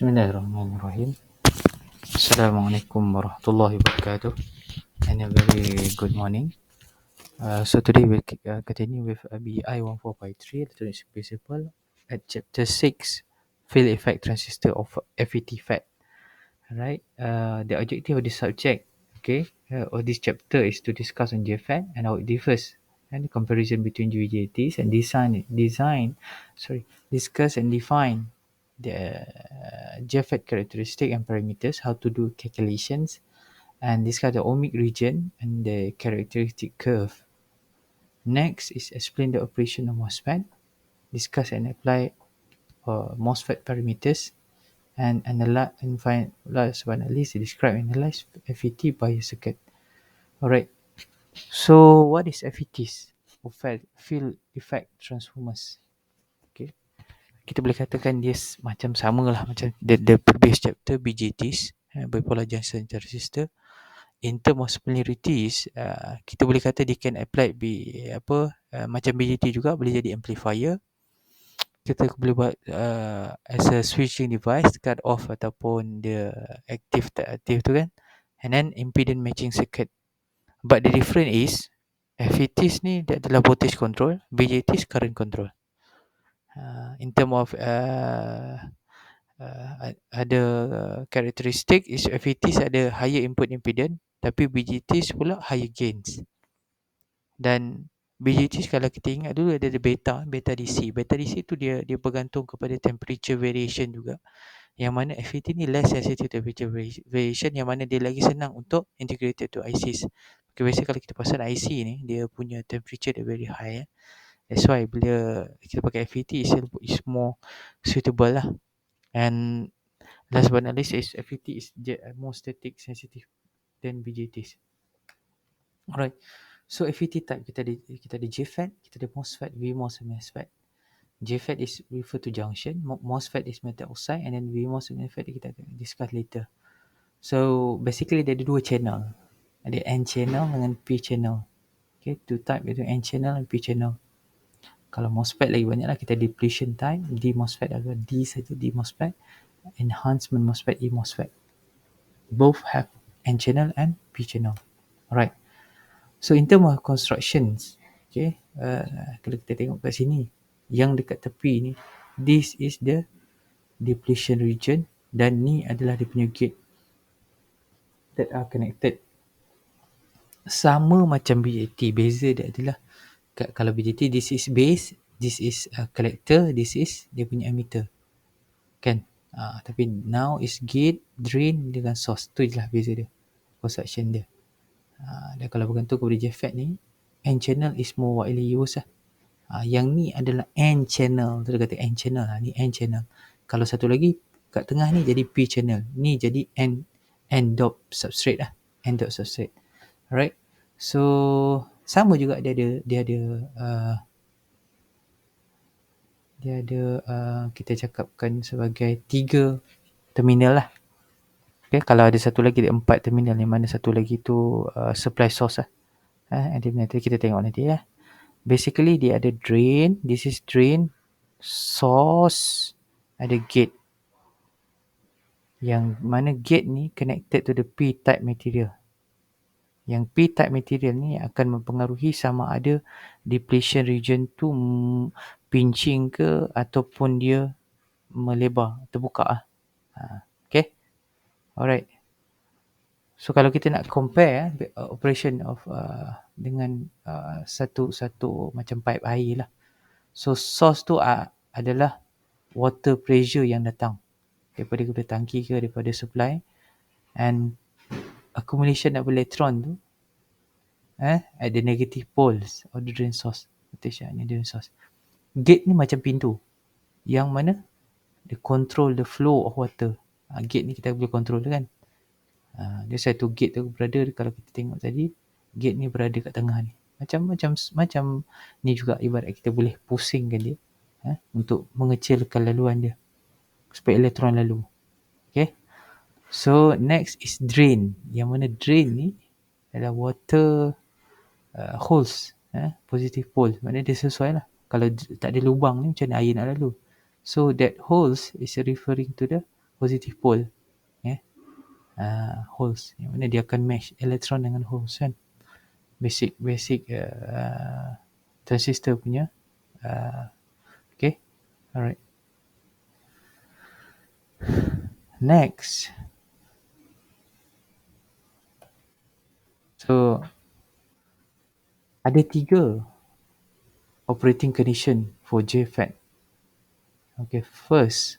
Bismillahirrahmanirrahim. Assalamualaikum warahmatullahi wabarakatuh. And a very good morning. So today we'll continue with BI 1453, Electronics Principle, at Chapter 6, Field Effect Transistor of FET FET. Alright. The objective of this subject, or this chapter is to discuss on JFET and how it differs, and the comparison between UJTs and discuss and define the JFET characteristic and parameters, how to do calculations, and discuss the ohmic region and the characteristic curve. Next is explain the operation of MOSFET, discuss and apply MOSFET parameters, and analyze and find last but not least describe and analyze FET biocircuit. Alright. So what is FETs? Field Effect Transformers. Okay. Kita boleh katakan dia macam sama lah macam the previous chapter BJTs, bipolar junction transistor. In term of similarities, kita boleh kata dia can apply macam BJT juga, boleh jadi amplifier. Kita boleh buat as a switching device, cut off ataupun dia aktif tak aktif tu kan. And then impedance matching circuit. But the difference is FETs ni dia adalah voltage control, BJTs current control. In term of ada characteristic is FETs ada higher input impedance, tapi BJTs pula higher gains. Dan BJTs kalau kita ingat dulu ada beta DC. Beta DC tu dia bergantung kepada temperature variation juga. Yang mana FET ni less sensitive temperature variation, yang mana dia lagi senang untuk integrated to ICs. Okay, biasa kalau kita pasang IC ni, dia punya temperature dia very high. That's why bila kita pakai FET is more suitable lah. And last but not least is FET is more static sensitive than BJTs. Alright. So FET type kita ada JFET, kita ada MOSFET, VMOS and MESFET. JFET is refer to junction, MOSFET is metal oxide, and then VMOS and MESFET kita akan discuss later. So basically dia ada dua channel. Ada N channel dengan P channel. Okay, two type iaitu N channel dan P channel. Kalau MOSFET lagi banyak lah, kita depletion type, D MOSFET atau D saja D MOSFET, enhancement MOSFET, E MOSFET. Both have N channel and P channel. Alright. So in term of constructions, okay, kalau kita tengok kat sini, yang dekat tepi ni, this is the depletion region dan ni adalah dia punya gate that are connected. Sama macam BJT, beza dia adalah kalau BJT this is base, this is collector, this is dia punya emitter, kan? Tapi now is gate, drain dengan source, tu je lah beza dia, construction dia. Dan kalau bergantung kepada JFET ni, N channel is more widely used lah. Yang ni adalah N channel, tu dia kata N channel lah, ni N channel. Kalau satu lagi kat tengah ni jadi P channel, ni jadi N dop substrate lah, N dop substrate. Alright. So sama juga dia ada kita cakapkan sebagai 3 terminal lah. Okay, kalau ada satu lagi ada 4 terminal, yang mana satu lagi tu supply source lah. Nanti kita tengok nanti lah. Basically dia ada drain, this is drain, source, ada gate. Yang mana gate ni connected to the P-type material. Yang P-type material ni akan mempengaruhi sama ada depletion region tu pinching ke ataupun dia melebar, terbuka lah. Okay. Alright. So kalau kita nak compare operation of dengan satu macam pipe air lah. So source tu adalah water pressure yang datang daripada tangki ke daripada supply, and accumulation of electron tu at the negative poles of the drain source. Drain source. Gate ni macam pintu yang mana dia control the flow of water. Gate ni kita boleh control kan. Dia satu gate tu berada, kalau kita tengok tadi, gate ni berada kat tengah ni. Macam ni juga, ibarat kita boleh pusingkan dia untuk mengecilkan laluan dia supaya elektron lalu. Okay. So next is drain. Yang mana drain ni adalah water holes, positive pole. Maknanya dia sesuai lah. Kalau tak ada lubang ni, macam mana air nak lalu? So that holes is referring to the positive pole. Holes. Yang mana dia akan match elektron dengan holes kan. Basic transistor punya. Okay. Alright. Next. So, ada 3 operating condition for JFET. Okay, first,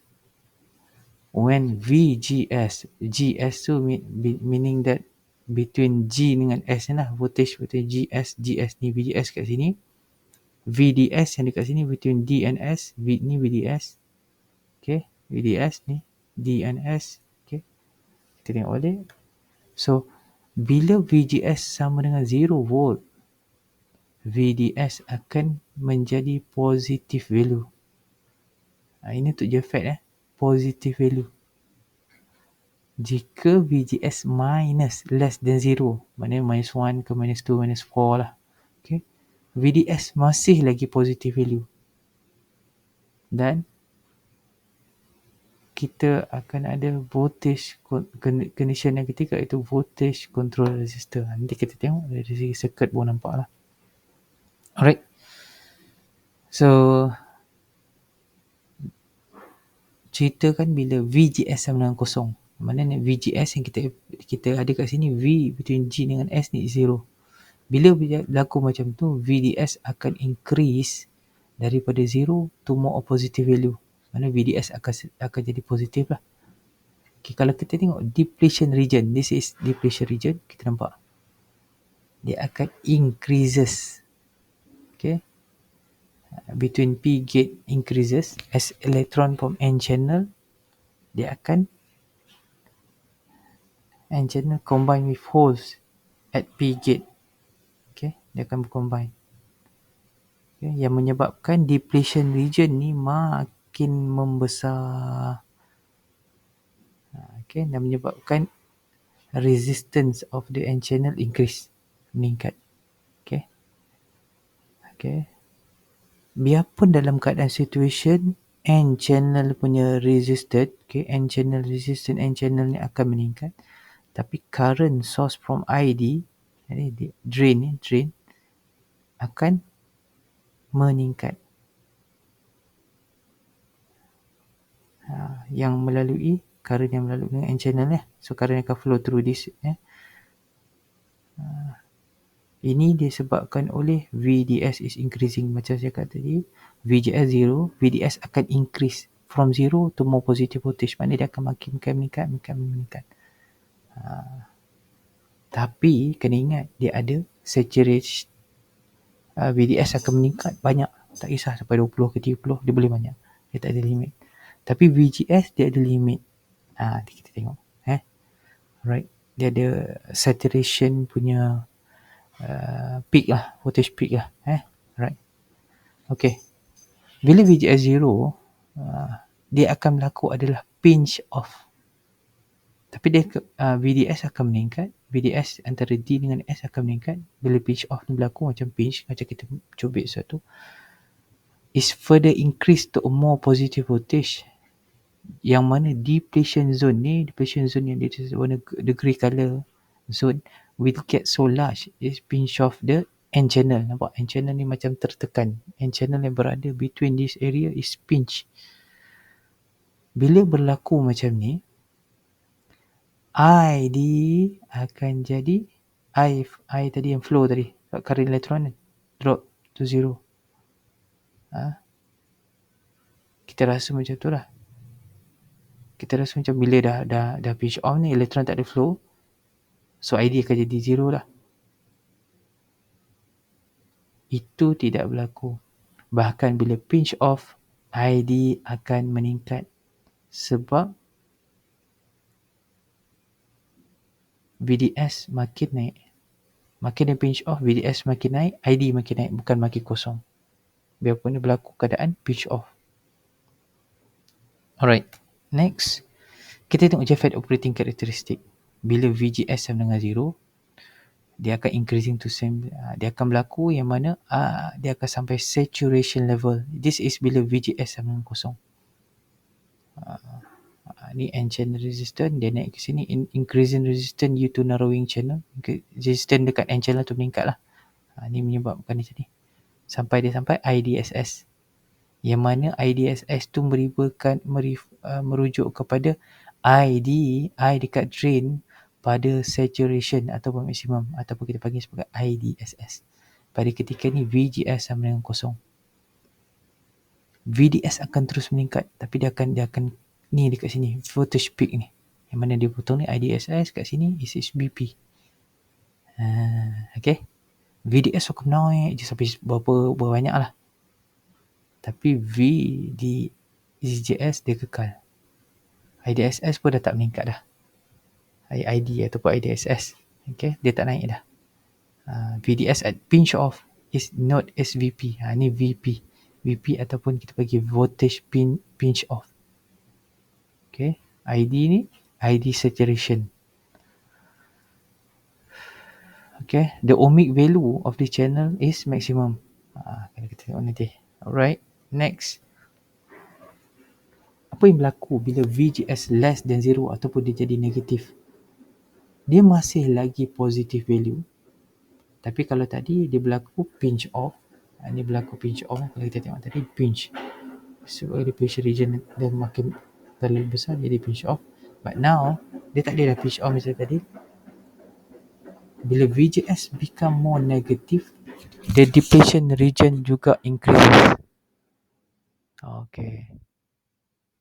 when VGS, GS tu meaning that between G dengan S ni lah, voltage between GS ni VGS kat sini, VDS yang dekat sini between D and S, ni VDS, okay, VDS ni, D and S, okay, kita tengok balik. So, bila VGS sama dengan 0 volt, VDS akan menjadi positive value. Ini untuk JFET positive value. Jika VGS minus less than 0, maknanya minus 1 ke minus 2, minus 4 lah. Okay. VDS masih lagi positive value. Dan kita akan ada voltage condition yang ketiga, iaitu voltage control resistor. Nanti kita tengok dari segi circuit pun nampak lah. Alright. So, ceritakan bila VGS sama dengan kosong. Maknanya VGS yang kita ada kat sini, V between G dengan S ni 0. Bila berlaku macam tu, VDS akan increase daripada 0 to more positive value. Maknanya VDS akan jadi positif lah. Okay, kalau kita tengok depletion region, this is depletion region, kita nampak dia akan increases. Okay, between P gate increases as electron from N channel, dia akan N channel combine with holes at P gate. Okay, dia akan bercombine. Okay, yang menyebabkan depletion region ni makin membesar. Okay, dan menyebabkan resistance of the N channel increase, meningkat. Okay. Okay. Biarpun dalam keadaan situation N channel punya resistance, okay, N channel resistance N channel ni akan meningkat, tapi current source from ID, jadi drain akan meningkat. Yang melalui current yang melalui dengan N channel so current akan flow through this. Ini disebabkan oleh VDS is increasing. Macam saya kata tadi, VGS 0, VDS akan increase from 0 to more positive voltage. Maknanya dia akan makin meningkat. Tapi kena ingat, dia ada saturation. VDS akan meningkat banyak. Tak kisah sampai 20 ke 30, dia boleh banyak. Dia tak ada limit. Tapi VGS dia ada limit. Nanti kita tengok. Right. Dia ada saturation punya peak lah, voltage peak lah. Right. Okay. Bila VGS 0, dia akan berlaku adalah pinch off. Tapi dia VDS akan meningkat. VDS antara D dengan S akan meningkat. Bila pinch off ni berlaku macam pinch, macam kita cubit satu, is further increase to a more positive voltage. Yang mana depletion zone yang dia warna the grey colour zone will get so large, is pinch off the N channel. Nampak? N channel ni macam tertekan. N channel yang berada between this area is pinch. Bila berlaku macam ni, ID akan jadi I tadi yang flow tadi, current electron drop to 0. Kita rasa macam tu lah. Kita rasa macam bila dah pinch off ni, elektron tak ada flow, so ID akan jadi 0 lah. Itu tidak berlaku. Bahkan bila pinch off, ID akan meningkat. Sebab VDS makin naik. Makin dia pinch off, VDS makin naik, ID makin naik, bukan makin kosong. Biarpun dia berlaku keadaan pinch off. Alright, next. Kita tengok JFET operating characteristic. Bila VGS sama dengan 0, dia akan increasing to same. Dia akan berlaku yang mana dia akan sampai saturation level. This is bila VGS sama dengan kosong. Ni N channel resistance, dia naik ke sini, increasing resistance due to narrowing channel. Resistance dekat N channel tu meningkat lah. Ni menyebabkan ni tadi. Sampai dia sampai IDSS. Yang mana IDSS tu merujuk kepada I dekat drain pada saturation ataupun maksimum, ataupun kita panggil sebagai IDSS. Pada ketika ni VGS sama dengan kosong. VDS akan terus meningkat, tapi dia akan ni dekat sini, voltage peak ni. Yang mana dia potong ni IDSS, kat sini is BP. Okay. VDS akan naik je sampai berapa banyak lah. Tapi VDS dia kekal. IDSS pun dah tak meningkat dah. ID ataupun IDSS. Okay, dia tak naik dah. VDS at pinch off is not SVP. Ni VP. VP ataupun kita panggil voltage pinch off. Okay, ID ni ID saturation. Okay, the ohmic value of the channel is maximum. Kalau kita tengok nanti. Alright, next. Apa yang berlaku bila VGS less than 0 ataupun dia jadi negatif? Dia masih lagi positive value. Tapi kalau tadi dia berlaku pinch off. Ini berlaku pinch off. Kalau kita tengok tadi pinch. So the pinch region dia makin terlalu besar, jadi pinch off. But now, dia tak ada dah pinch off macam tadi. Bila VGS become more negative, the depletion region juga increases. Okay.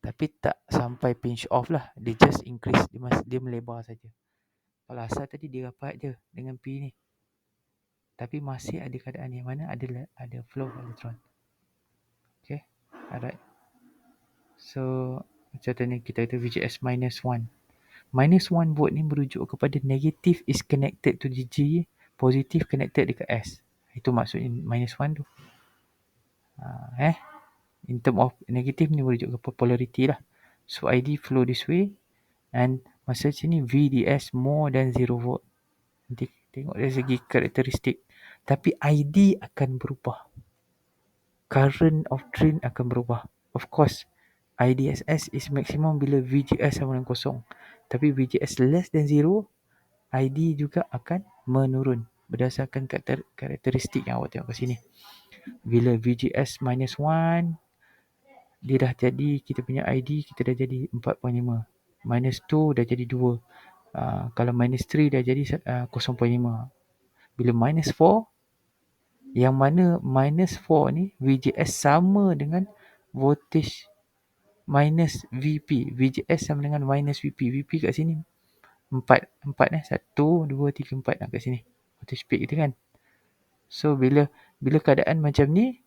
Tapi tak sampai pinch off lah. Dia just increase. Dia melebar saja. Kalau asal tadi dia rapat je dengan P ni. Tapi masih ada keadaan yang mana ada flow elektron. Okay. Alright. So, contohnya kita kata VGS minus 1. Minus 1 volt ni merujuk kepada negative is connected to the G, positive connected dekat S. Itu maksudnya minus 1 tu. In term of negative ni merujuk kepada polarity lah. So ID flow this way, and masa sini VDS more than 0 volt. Nanti tengok dari segi karakteristik. Tapi ID akan berubah. Current of drain akan berubah. Of course, IDSS is maximum bila VGS sama dengan kosong. Tapi VGS less than 0, ID juga akan menurun berdasarkan karakteristik yang awak tengok kat sini. Bila VGS minus 1, dia dah jadi, kita punya ID kita dah jadi 4.5. Minus 2 dah jadi 2. Kalau minus 3 dah jadi 0.5. Bila minus 4, yang mana minus 4 ni VGS sama dengan voltage minus VP. VGS sama dengan minus VP. VP kat sini 4. 1, 2, 3, 4 kat sini. Voltage peak kita kan. So bila keadaan macam ni,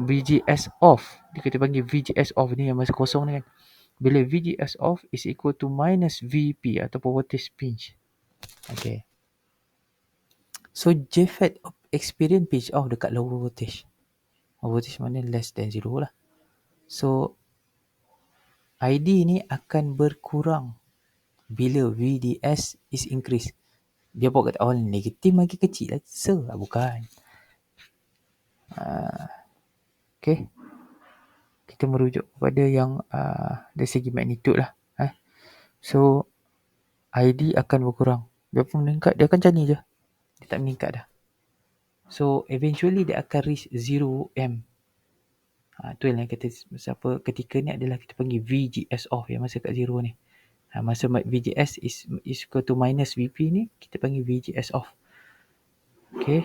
VGS off, kita panggil VGS off ni yang masa kosong ni kan. Bila VGS off is equal to minus VP ataupun voltage pinch. Okay. So JFET experience pinch off dekat lower voltage. Voltage mana less than 0 lah. So ID ni akan berkurang bila VDS is increase. Dia buat kata awal negatif makin kecil lah. Bukan. Okay. Kita merujuk kepada yang dari segi magnitude lah. So ID akan berkurang. Dia pun meningkat, dia akan macam ni je. Dia tak meningkat dah. So eventually dia akan reach 0M. Tu yang kata siapa ketika ni adalah kita panggil VGS off, yang masa kat 0 ni. Masa VGS is equal to minus VP ni, kita panggil VGS off. Okay.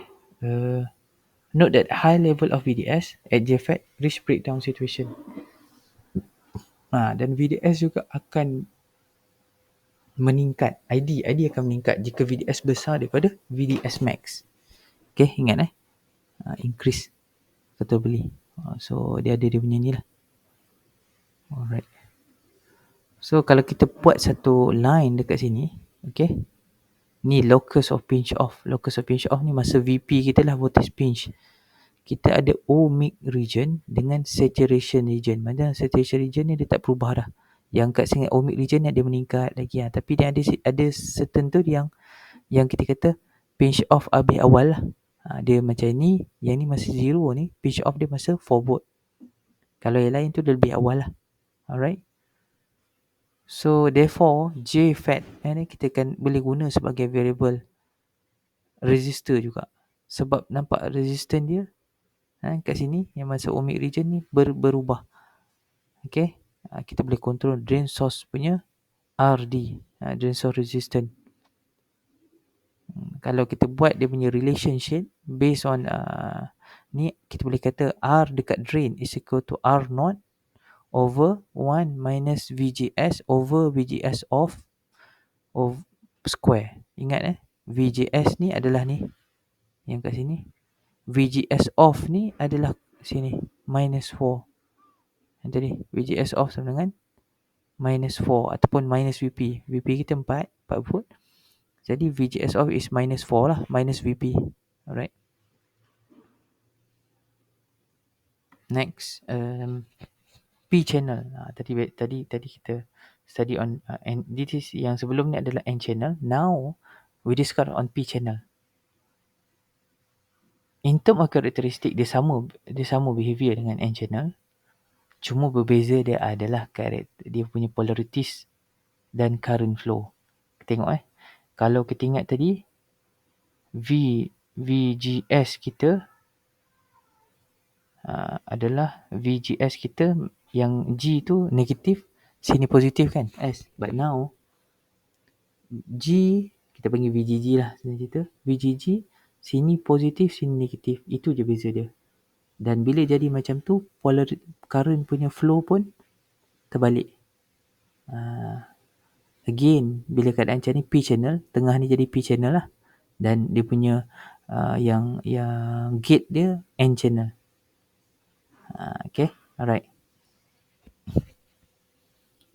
Note that high level of VDS at JFET reach breakdown situation. Dan VDS juga akan meningkat. ID akan meningkat jika VDS besar daripada VDS max. Okay, ingat increase kata beli. So dia punya ni lah. Alright. So kalau kita buat satu line dekat sini, okay, ni locus of pinch off. Locus of pinch off ni masa VP kita lah voltage pinch. Kita ada ohmic region dengan saturation region. Macam saturation region ni dia tak berubah dah. Yang kat sini ohmic region ni dia meningkat lagi lah. Tapi dia ada certain tu yang kita kata pinch off habis awal lah. Dia macam ni, yang ni masih 0 ni, pinch off dia masa 4 volt. Kalau yang lain tu dia lebih awal lah. Alright. So therefore J fat kita kan boleh guna sebagai variable resistor juga. Sebab nampak resistance dia kat sini yang masuk ohmic region ni berubah. Okay, kita boleh control drain source punya RD, drain source resistance. Kalau kita buat dia punya relationship based on ni, kita boleh kata R dekat drain is equal to R naught over 1 minus VGS over VGS of square. Ingat VGS ni adalah ni yang kat sini. VGS off ni adalah sini minus 4. Yang tadi VGS off sama dengan minus 4 ataupun minus VP. VP kita 4 volt. Jadi VGS off is minus 4 lah, minus VP. Alright. Next, P channel. Tadi kita study on and this is yang sebelum ni adalah N channel. Now we discuss on P channel. In term of karakteristik dia sama behavior dengan N channel. Cuma berbeza dia adalah dia punya polarities dan current flow. Tengok kalau kita ingat tadi VGS kita adalah VGS kita yang G tu negatif, sini positif kan S. But now G kita panggil VGG lah sebenarnya kita. VGG sini positif, sini negatif. Itu je beza dia. Dan bila jadi macam tu, current punya flow pun terbalik. Again, bila keadaan macam ni P channel, tengah ni jadi P channel lah. Dan dia punya yang gate dia N channel. Okay, alright.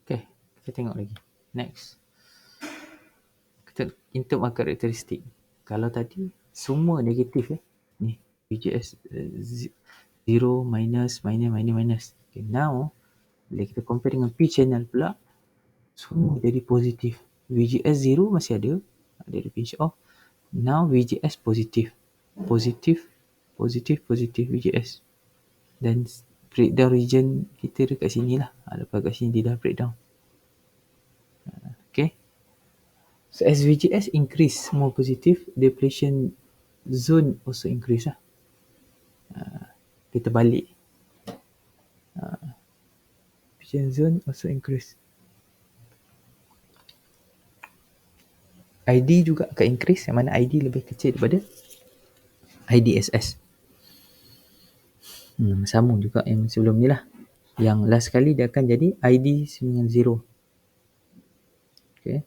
Okay, kita tengok lagi. Next. Kita in term of karakteristik. Kalau tadi semua negatif ni VGS 0, minus. Okay, now bila kita compare dengan P channel pula, semua jadi positif. VGS 0 masih ada pinch off. Now VGS positif VGS. Dan breakdown region kita dekat sini lah. Lepas kat sini dia dah breakdown. Okay. So as VGS increase more positive, depletion zone also increase lah. Kita balik. Depletion zone also increase. ID juga akan increase, yang mana ID lebih kecil daripada IDSS. Sama juga yang sebelum ni lah. Yang last kali dia akan jadi ID dengan 0. Okay.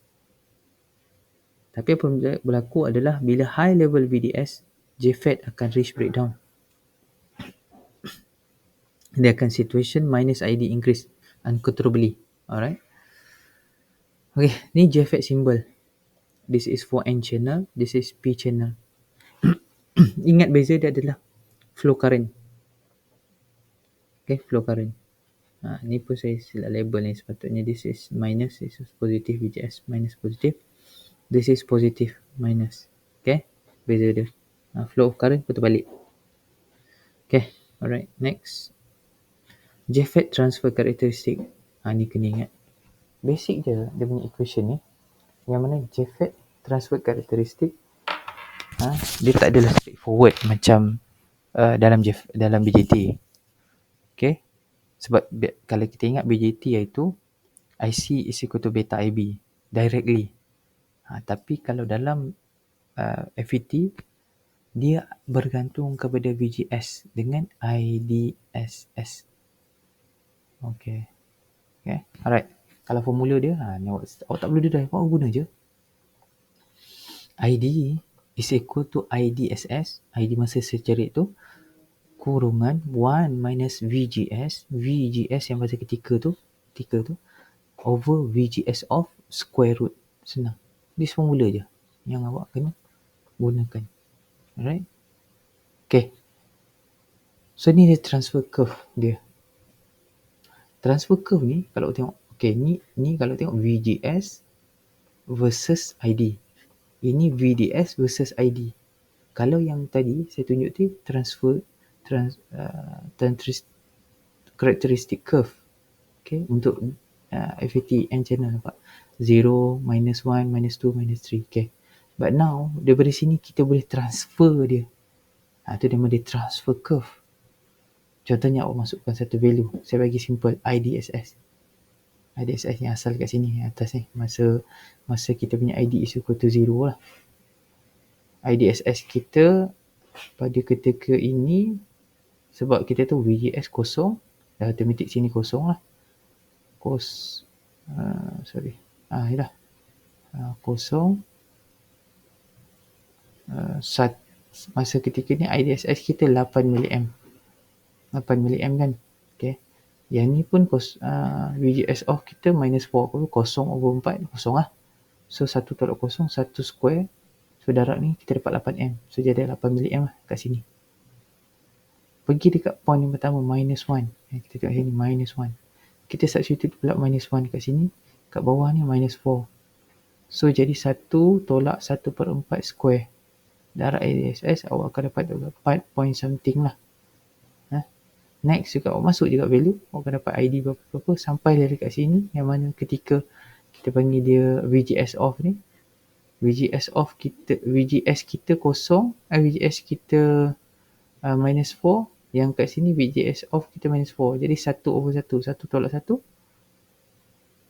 Tapi apa yang berlaku adalah bila high level VDS, JFET akan reach breakdown. Dia akan situation minus ID increase uncontrollably. Alright. Okay, ni JFET symbol. This is for N channel, this is P channel. Ingat beza dia adalah flow current. Okay, flow current. Ni pun saya silap label ni. Sepatutnya this is minus, this is positive VGS, minus positive. This is positive, minus. Okay, beza dia. Flow of current pun terbalik. Okay, alright, next. JFET transfer characteristic. Ni kena ingat. Basic je dia punya equation ni. Yang mana JFET transfer characteristic dia tak adalah straightforward macam dalam BJT. Okay. Sebab kalau kita ingat BJT iaitu IC is equal to beta IB directly. Tapi kalau dalam FET dia bergantung kepada VGS dengan IDSS. Okay. Alright. Kalau formula dia ni awak tak perlu dia dah, awak guna je. ID is equal to IDSS. ID masa saya cari tu kurungan 1 minus VGS yang pada ketika tu over VGS of square root. Senang. This formula je yang awak kena gunakan. Alright. Okay. So ni dia transfer curve dia. Transfer curve ni kalau tengok, okay, ni kalau tengok VGS versus ID. Ini VDS versus ID. Kalau yang tadi saya tunjuk tu transfer characteristic curve. Okay, untuk FET N channel, nampak? 0, minus 1, minus 2, minus 3. Okay. But now, daripada sini kita boleh transfer dia. Itu nama dia transfer curve. Contohnya awak masukkan satu value. Saya bagi simple, IDSS. IDSS yang asal kat sini, atas ni. Masa kita punya ID is equal to 0 lah. IDSS kita pada ketika ini, sebab kita tahu VGS kosong, dah automatic sini kosong lah. Yalah. Kosong. Masa ketika ni IDSS kita 8 mA. 8 mA kan. Okay. Yang ni pun VGS off kita minus 4, kosong over 4, kosong lah. So 1 tolak kosong, 1 square. So darab ni kita dapat 8M. So jadi 8 mA lah kat sini. Pergi dekat point yang pertama, minus 1. Kita tengok sini, minus 1. Kita substitute pula minus 1 kat sini. Kat bawah ni minus 4. So jadi 1 tolak 1/4 square. Darab IDSS, awak akan dapat 4 point something lah. Next juga awak masuk juga value, awak akan dapat ID berapa-berapa sampai dari kat sini, yang mana ketika kita panggil dia VGS off ni, VGS kita kosong, VGS kita minus 4, yang kat sini VGS off kita minus 4. Jadi 1 over 1, 1 tolak 1,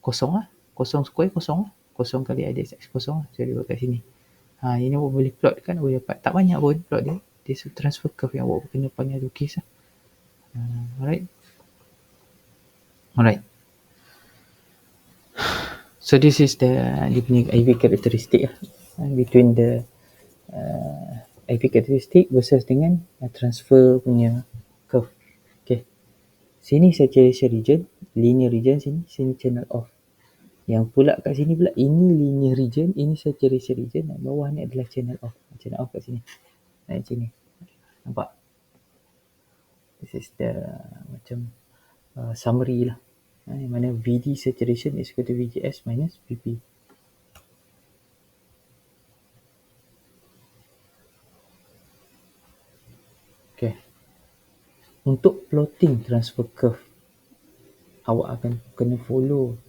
kosong lah. Kosong square, kosong lah. Kosong kali IDSS, kosong lah. Jadi buat kat sini. Ini awak boleh plot kan, boleh dapat. Tak banyak pun plot dia. Dia transfer curve yang awak kena panggil lukis lah. Alright. So this is dia punya IV characteristic lah. Between the IV characteristic versus dengan transfer punya curve. Okay. Sini saturation region, linear region sini channel off. Yang pula kat sini pula, ini linear region, ini saturation region, dan bawah ni adalah channel off. Channel off kat sini. Naik sini. Nampak? This is the macam summary lah. Yang mana VD saturation is equal to VGS minus VP. Okay. Untuk plotting transfer curve, awak akan kena follow.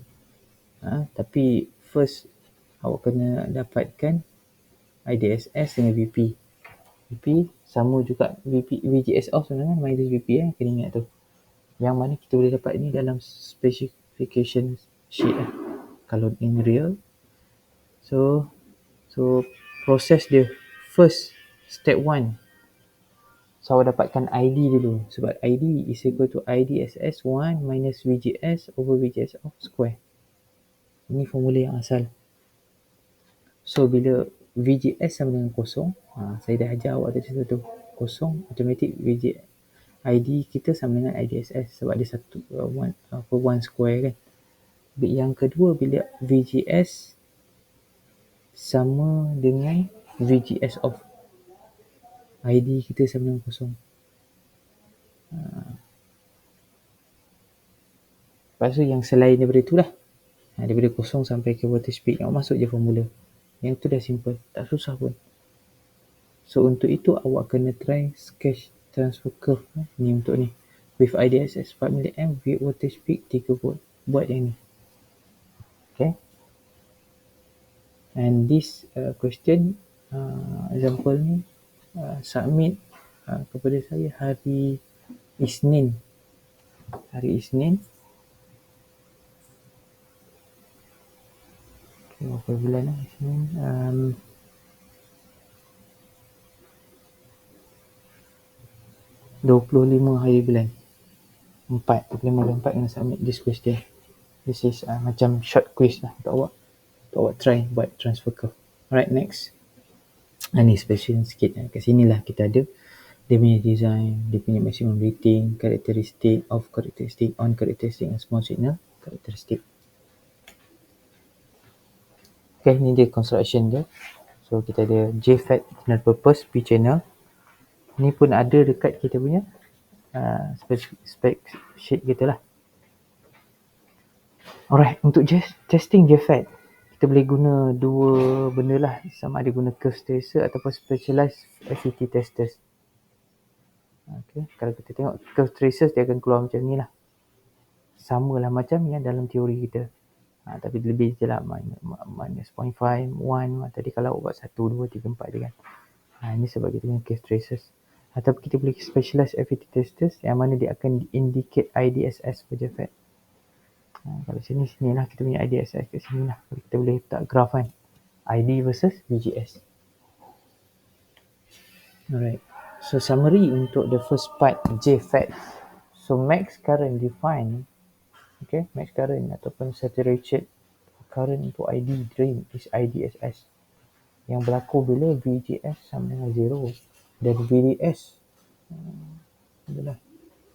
Tapi first, awak kena dapatkan IDSS dengan VP. VP sama juga VGS off sebenarnya minus VP kena ingat tu. Yang mana kita boleh dapat ni dalam specification sheet lah. Kalau in real, so proses dia first step 1. So awak dapatkan ID dulu, sebab ID is equal to IDSS 1 minus VGS over VGS off square. Ini formula yang asal. So bila VGS sama dengan kosong, saya dah ajar awak tadi satu kosong, automatic VGS ID kita sama dengan IDSS sebab dia 1 square kan. Yang kedua, bila VGS sama dengan VGS off, ID kita sama dengan kosong. Lepas tu yang selain daripada tu lah, daripada kosong sampai ke voltage peak, awak masuk je formula. Yang tu dah simple, tak susah pun. So untuk itu awak kena try sketch transfer curve ni untuk ni. With IDSS 4 mA, voltage peak 3 volt. Buat yang ni. Okay. And this question, example ni, submit kepada saya hari Isnin. Hari Isnin. Okay, berapa bulan lah Isnin? 25 hari bulan 4. 25 bulan 4 kena submit this question. This is macam short quiz lah untuk awak try buat transfer curve. Alright, next. Ni special sikit. Kat sini lah kita ada dia punya design, dia punya maximum rating, characteristic, off characteristic, on characteristic, and small signal characteristic. Okay, ni dia construction dia. So kita ada JFET general purpose P channel. Ni pun ada dekat kita punya spec sheet kita lah. Alright, untuk testing JFET, kita boleh guna dua benda lah. Sama ada guna curve tracer ataupun specialized FET testers. Okay, kalau kita tengok curve tracers, dia akan keluar macam ni lah. Samalah macam yang dalam teori kita. Tapi lebih je lah, minus 0.5, 1. Tadi kalau buat 1, 2, 3, 4 je kan. Ini sebab kita punya case traces. Ataupun kita boleh specialized FAT testers yang mana dia akan indicate IDSS per JFET. Kalau sini lah kita punya IDSS kat sini lah. Kita boleh letak graph kan. ID versus VGS. Alright. So summary untuk the first part JFET. So max current defined, okay, max current ataupun saturated current untuk ID drain is IDSS. Yang berlaku bila VGS sama dengan 0 dan VDS adalah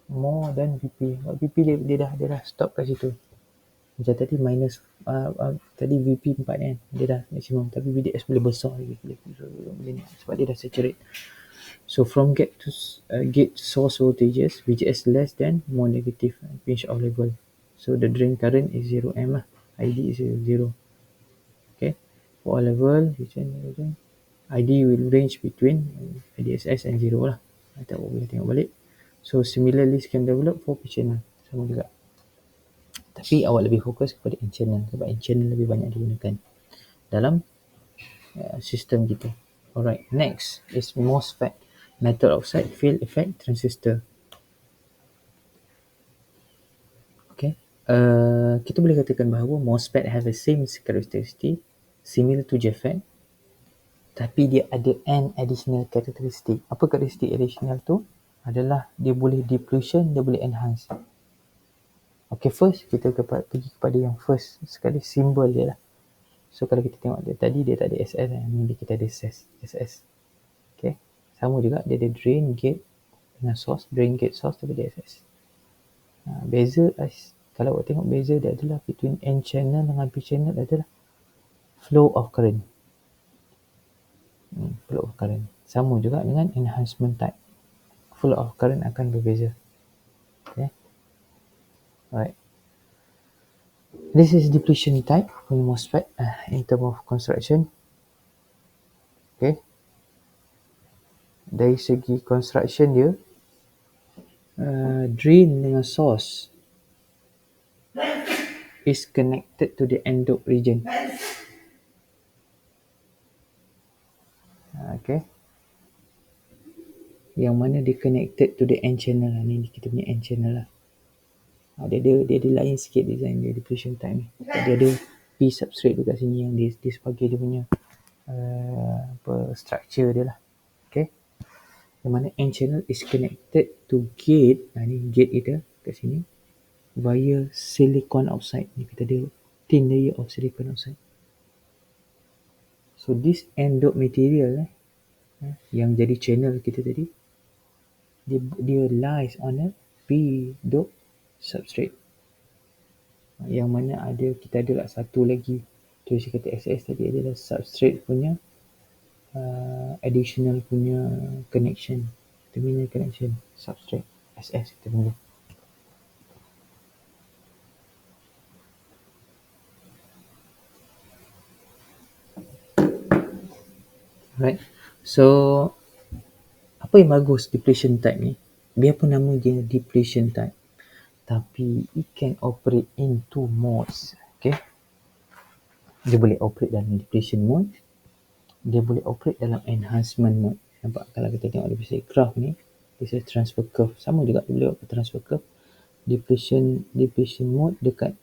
more than VP. VP dia dah stop kat situ. Macam tadi minus tadi VP 4 kan, dia dah maksimum, tapi VDS boleh besar lagi, boleh sebab dia dah saturate. So from gate to source voltages, VGS less than more negative pinch off level. So the drain current is 0M lah. ID is 0. Okay. For all level, ID will range between IDSS and 0 lah. Kita boleh tengok balik. So similarly can develop for P-channel. Sama juga. Tapi awak lebih fokus kepada N-channel sebab N-channel lebih banyak digunakan dalam sistem kita. Alright, next is MOSFET, metal oxide field effect transistor. Okay, kita boleh katakan bahawa MOSFET have the same characteristic similar to JFET, tapi dia ada an additional characteristic. Apa karakteristik additional tu? Adalah dia boleh depletion, dia boleh enhance. Okay, first kita pergi kepada yang first sekali, simbol dia lah. So kalau kita tengok dia tadi, dia tak ada SS, ni kita ada SS. Okay, sama juga dia ada drain, gate dengan source, drain, gate, source, tapi dia SS. Beza, kalau awak tengok beza dia adalah between N channel dengan P channel adalah flow of current. Flow of current sama juga dengan enhancement type. Flow of current akan berbeza. Okay, alright. This is depletion type punya MOSFET in term of construction. Okay, dari segi construction dia, drain dengan source is connected to the endope region. Okay, yang mana dia connected to the N channel lah. Ni kita punya N channel lah. Dia ada lain sikit design dia, depletion type ni. Dia ada P substrate dekat sini yang dia sebagai dia punya structure dia lah. Okay, yang mana N channel is connected to gate. Ni gate kita kat sini via silicon oxide. Ni kita ada thin layer of silicon oxide. So this endope material yang jadi channel kita tadi, dia lies on a p-dope substrate. Yang mana kita ada satu lagi, tu saya kata SS tadi adalah substrate punya additional punya connection, terminal connection, substrate SS kita panggil. Right. So apa yang bagus depletion type ni? Biarpun nama dia depletion type, tapi it can operate in two modes. Okay, dia boleh operate dalam depletion mode, dia boleh operate dalam enhancement mode. Nampak kalau kita tengok di sini graph ni, this is transfer curve, sama juga dia boleh buat transfer curve. Depletion mode dekat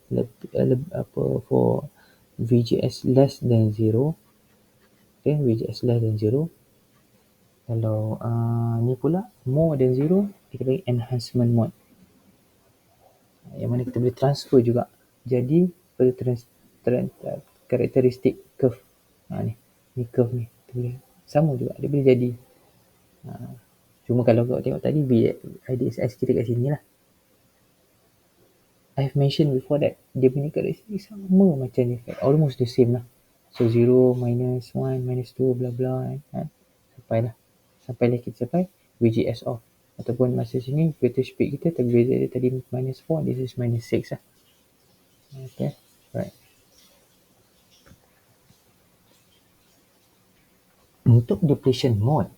for VGS less than 0. Okay, VGS less than 0. Kalau ni pula more than 0, kita panggil enhancement mode, yang mana kita boleh transfer juga jadi karakteristik curve. Ni curve ni kita boleh sama juga, dia boleh jadi. Cuma kalau kau tengok tadi IDSS kita kat sini lah, I have mentioned before that dia punya karakteristik sama macam ni, almost the same lah. So 0, minus 1, minus 2, bla bla sampailah kita sampai VGS off. Ataupun masa sini voltage peak kita terbeza, dia tadi minus 4, this is minus 6 lah. Okay, right. Untuk depletion mode,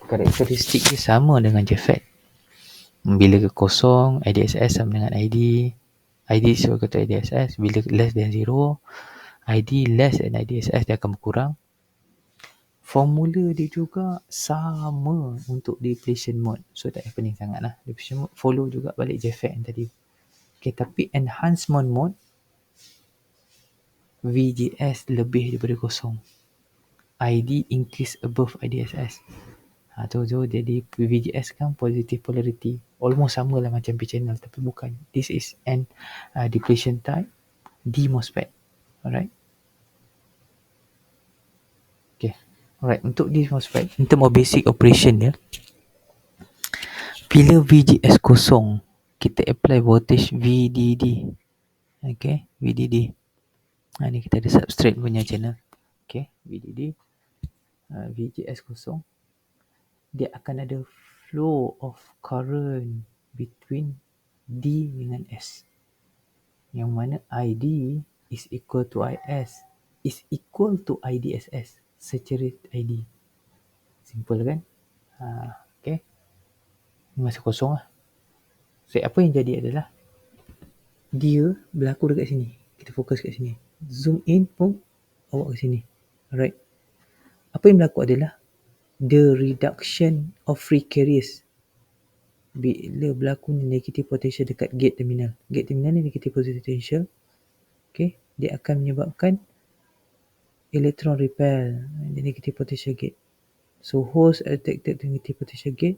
karakteristik dia sama dengan JFET. Bila kosong, IDSS sama dengan ID. ID sebagai ketua IDSS. Bila less than 0, ID less than IDSS, dia akan berkurang. Formula dia juga sama untuk depletion mode. So tak payah pening sangat lah. Depletion mode follow juga balik JFET yang tadi. Okay, tapi enhancement mode, VGS lebih daripada kosong. ID increase above IDSS. Tu jadi VGS kan positive polarity. Almost sama lah macam P channel, tapi bukan. This is an depletion type D MOSFET. Alright. Okay. Alright, untuk D MOSFET, in term of basic operation dia, bila VGS kosong, kita apply voltage VDD. Okay, VDD. Ni kita ada substrate punya channel. Okay, VDD. VGS kosong, dia akan ada flow of current between D dengan S, yang mana ID is equal to IS is equal to IDSS secara ID. Simple kan? Okay, ni masa kosong lah. So apa yang jadi adalah dia berlaku dekat sini. Kita fokus kat sini. Zoom in pun awak ke sini. Alright. Apa yang berlaku adalah the reduction of free carriers bila berlaku negative potential dekat gate terminal. Gate terminal ni negative potential. Okay, dia akan menyebabkan electron repel the negative potential gate. So holes attracted to negative potential gate,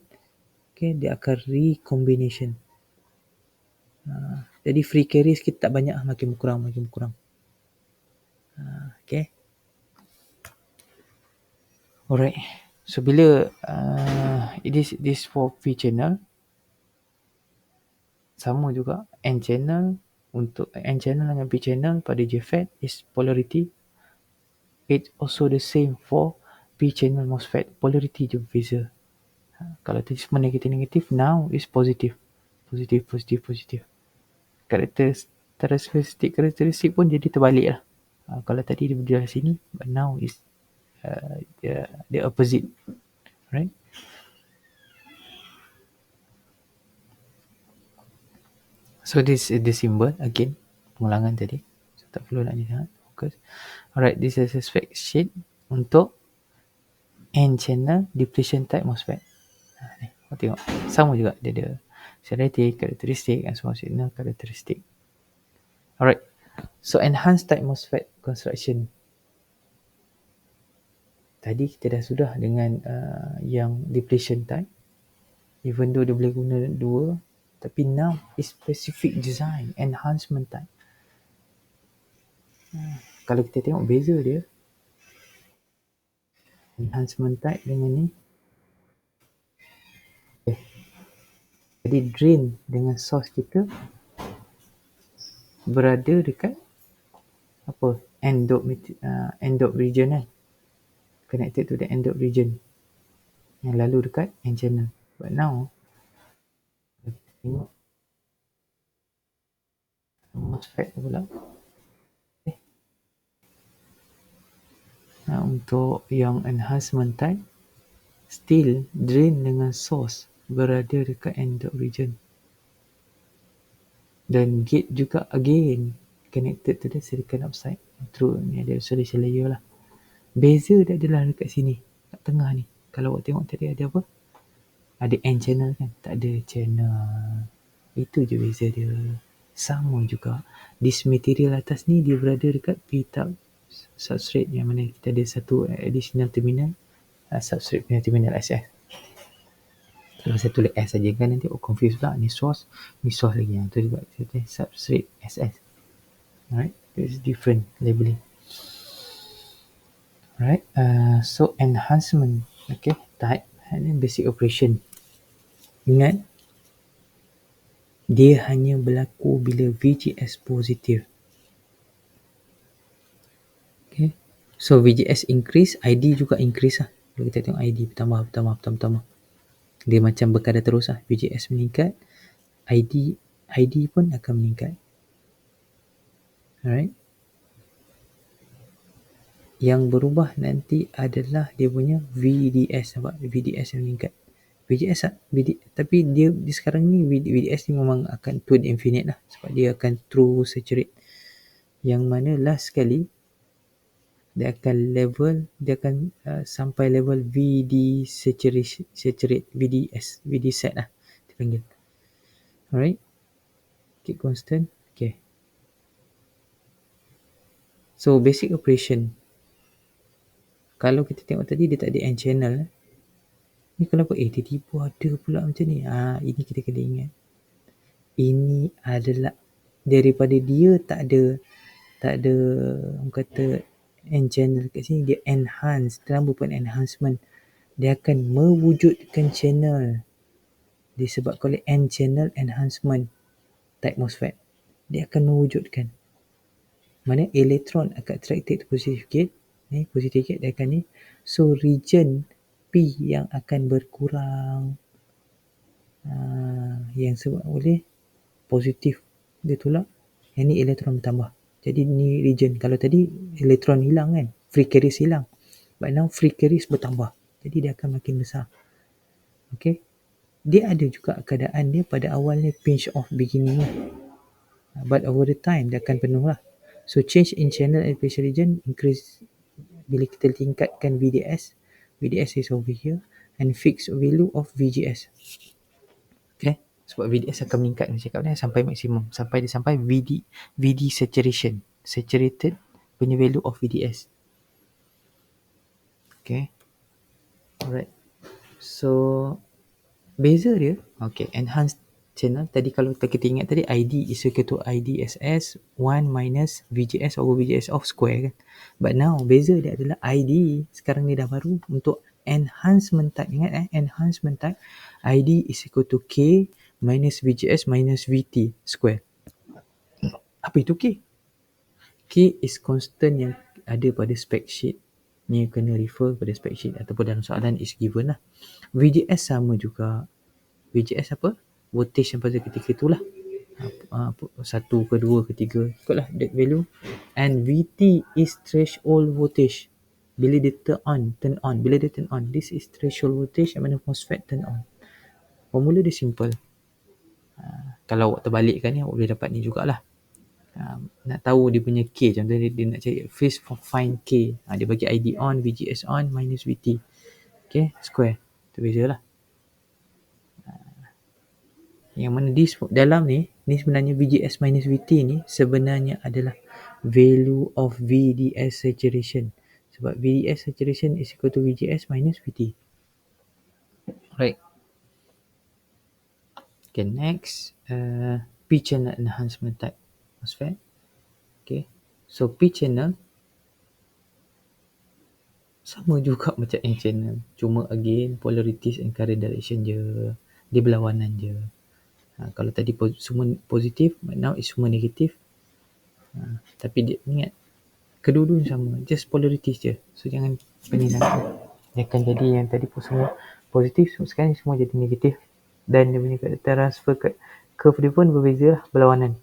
okay, dia akan recombination. Jadi free carriers kita tak banyak, makin berkurang. Okay. Alright. So bila this for P channel, sama juga N channel. Untuk N channel dengan P channel pada JFET is polarity. It's also the same for P channel MOSFET. Polarity je berbeza. Kalau tadi semua negatif, now is positive. Positif. Karakteristik pun jadi terbalik lah. Kalau tadi dia berada sini, but now is the opposite. Right? So this is the symbol again. Pengulangan tadi. So tak perlu nak ni sangat. Focus. Alright, this is a spec sheet untuk N channel depletion type MOSFET. Ni, kau tengok. Sama juga. Dia ada selective, karakteristik dan semua signal karakteristik. Alright. So enhanced type MOSFET construction. Tadi kita dah sudah dengan yang depletion type. Even though dia boleh guna dua, tapi now is specific design, enhancement type. Kalau kita tengok beza dia, enhancement type dengan ni. Jadi drain dengan source kita berada dekat apa? End-dop region kan? Connected to the end-dop region yang lalu dekat N channel. But now tengok MOSFET pula. Untuk yang enhancement type, still drain dengan source berada dekat end-dop region. Dan gate juga again connected to the silicon oxide through ni ada isolation layer lah. Beza dia adalah dekat sini, kat tengah ni. Kalau awak tengok tadi ada apa? Ada N channel kan? Tak ada channel. Itu je beza dia. Sama juga. This material atas ni dia berada dekat P-type substrate yang mana kita ada satu additional terminal substrate punya terminal SS. Kalau saya tulis S saja kan nanti confuse pula. Ni source lagi. Yang tu juga substrate SS. Alright, there's different labeling. Alright, so enhancement, okay, type and basic operation. Ingat, dia hanya berlaku bila VGS positif. Okay, so VGS increase, ID juga increase lah. Kalau kita tengok ID bertambah. Dia macam berkadar terus lah. VGS meningkat, ID pun akan meningkat. Alright. Yang berubah nanti adalah dia punya VDS. Nampak? VDS yang meningkat. tapi dia sekarang ni VDS ni memang akan to the infinite lah, sebab dia akan true saturate, yang mana last sekali dia akan sampai level VD saturate VD set lah dipanggil. Alright, keep constant. Okay, so basic operation, kalau kita tengok tadi dia tak ada n channel. Ni kenapa tiba-tiba ada pula macam ni? Ini kita kena ingat, ini adalah daripada dia tak ada orang kata n channel kat sini, dia enhance, terlalu pun enhancement, dia akan mewujudkan channel disebabkan oleh n channel enhancement type MOSFET. Dia akan mewujudkan, mana elektron akan attracted to positive gate, positive gate dia akan ni, so region P yang akan berkurang, yang sebab oleh positif dia tolak, yang ni elektron bertambah. Jadi ni region, kalau tadi elektron hilang kan, free carriers hilang, but now free carriers bertambah, jadi dia akan makin besar. Okay, dia ada juga keadaan dia pada awalnya pinch off beginning lah, but over the time dia akan penuh lah. So change in channel and pressure region increase bila kita tingkatkan VDS is over here, and fixed value of VGS. Okay, sebab VDS akan meningkat macam cakap ni sampai maksimum, sampai dia sampai VD saturated punya value of VDS. Okay, alright, so beza dia, okay, enhanced channel tadi, kalau kita ingat tadi ID is equal to IDSS 1 minus VGS over VGS of square kan, but now beza dia adalah ID sekarang ni dah baru untuk enhancement type. Ingat enhancement type, ID is equal to K minus VGS minus VT square. Apa itu K? K is constant yang ada pada spec sheet ni, kena refer pada spec sheet ataupun dalam soalan is given lah. VGS sama juga, VGS apa? Voltage yang pada ketika itulah, 1 ke 2 ke 3, ikutlah that value. And VT is threshold voltage, bila dia turn on, bila dia turn on, this is threshold voltage yang mana MOSFET turn on. Formula dia simple. Kalau awak terbalikkan ni, awak boleh dapat ni jugalah. Nak tahu dia punya K, contohnya dia nak cari first find K, dia bagi ID on, VGS on minus VT, okay, square, tu beza lah. Yang mana di dalam ni sebenarnya VGS minus VT ni sebenarnya adalah value of VDS saturation, sebab VDS saturation is equal to VGS minus VT. Right. Okay, next, P channel enhancement type MOSFET. Okay, so P channel sama juga macam N channel, cuma again polarities and current direction je, dia berlawanan je. Kalau tadi semua positif, but now is semua negatif. Tapi dia ingat, kedua-dua sama, just polarities je. So jangan pening sangat. Dia akan jadi yang tadi pun semua positif, so sekarang semua jadi negatif. Dan dia punya transfer curve dia pun berbeza lah, berlawanan.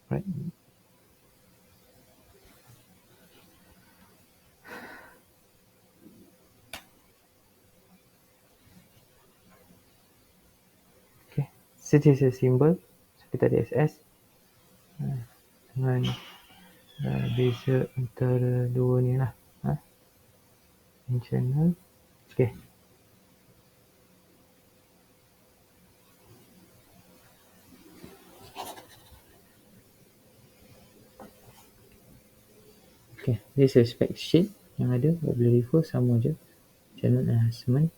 Right. Okay, statistical symbol seperti tadi SS. Dengan beza antara dua ni lah. Channel. Okay. Okay, this is spec sheet yang ada, boleh refer, sama je. Channel enhancement.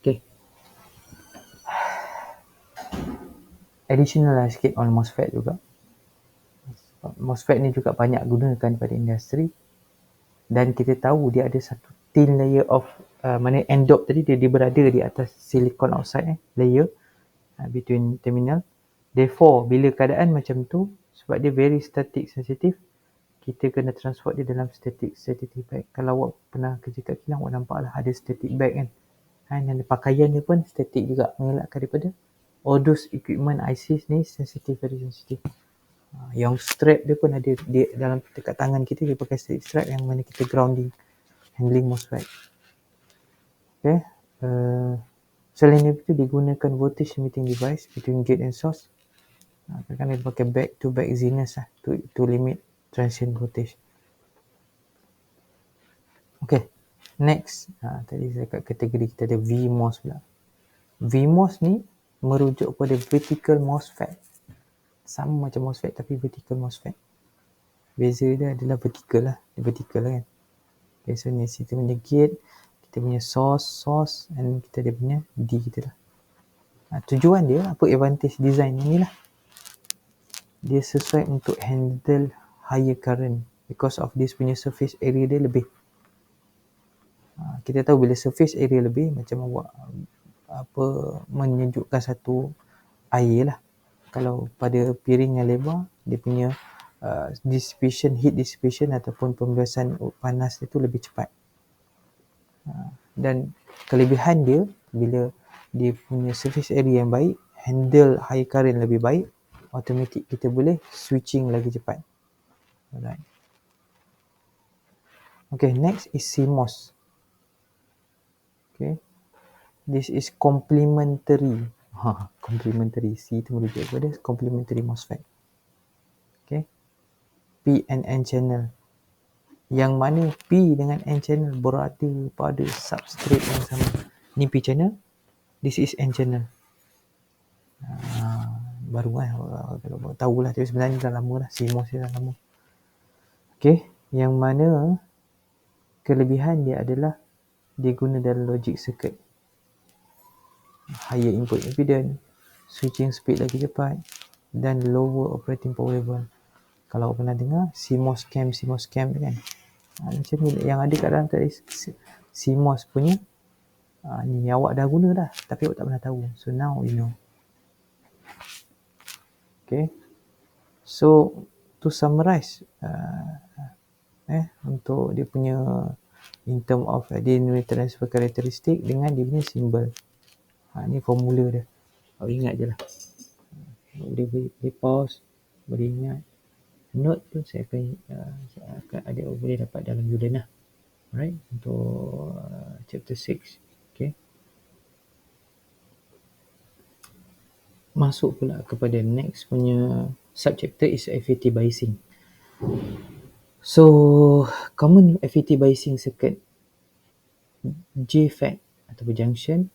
Okay. Additional lah sikit on MOSFET juga. MOSFET ni juga banyak gunakan pada industri, dan kita tahu dia ada satu thin layer of mana n-dot tadi, dia berada di atas silicon oxide layer between terminal. Therefore bila keadaan macam tu, sebab dia very static sensitive, kita kena transport dia dalam static bag. Kalau awak pernah kerja kat kilang, awak nampak lah ada static bag kan, dan pakaian dia pun static juga, mengelakkan daripada all those equipment ICs ni sensitive, very sensitive. Yang strap dia pun ada dia dalam dekat tangan kita, dia pakai strap yang mana kita grounding, handling MOSFET. Okay. Selain itu digunakan voltage emitting device between gate and source. Kadang-kadang dia pakai back to back Zener lah to limit transient voltage. Okay. Next, tadi saya kat kategori kita ada VMOS pula. VMOS ni merujuk pada vertical MOSFET. Sama macam MOSFET tapi vertical MOSFET. Beza dia adalah vertical lah. Dia vertical lah kan. Okay, so ni kita punya gate, kita punya source and kita ada punya D kita lah. Tujuan dia, apa advantage design ni lah. Dia sesuai untuk handle higher current because of this punya surface area dia lebih. Kita tahu bila surface area lebih macam awak menyejukkan satu air lah. Kalau pada piring yang lebar, dia punya heat dissipation ataupun pembebasan panas itu lebih cepat. Dan kelebihan dia, bila dia punya surface area yang baik, handle high current lebih baik, automatic kita boleh switching lagi cepat. Alright. Okay, next is CMOS. Okay. This is complementary. Complementary. C itu merujuk kepada complementary MOSFET. Okay. P and N channel. Yang mana P dengan N channel berada pada substrate yang sama. Ni P channel. This is N channel. Baru kan. Kalau tahulah. Tapi sebenarnya dah lama lah. CMOS dah lama. Okay. Yang mana kelebihan dia adalah dia guna dalam logic circuit. Higher input impedance, switching speed lagi cepat dan lower operating power level. Kalau pernah dengar CMOS cam kan, macam ni yang ada kat dalam tadi CMOS punya ni awak dah guna dah tapi awak tak pernah tahu. So now you know. Okay, so to summarize untuk dia punya in term of dynamic transfer characteristic dengan dia punya symbol. Ni formula dia. Awak ingat je lah. Boleh pause, boleh ingat. Note tu saya akan ada boleh dapat dalam Udemy lah. Alright, untuk chapter 6. Okay. Masuk pula kepada next punya subchapter is FET biasing. So, common FET biasing circuit JFET atau junction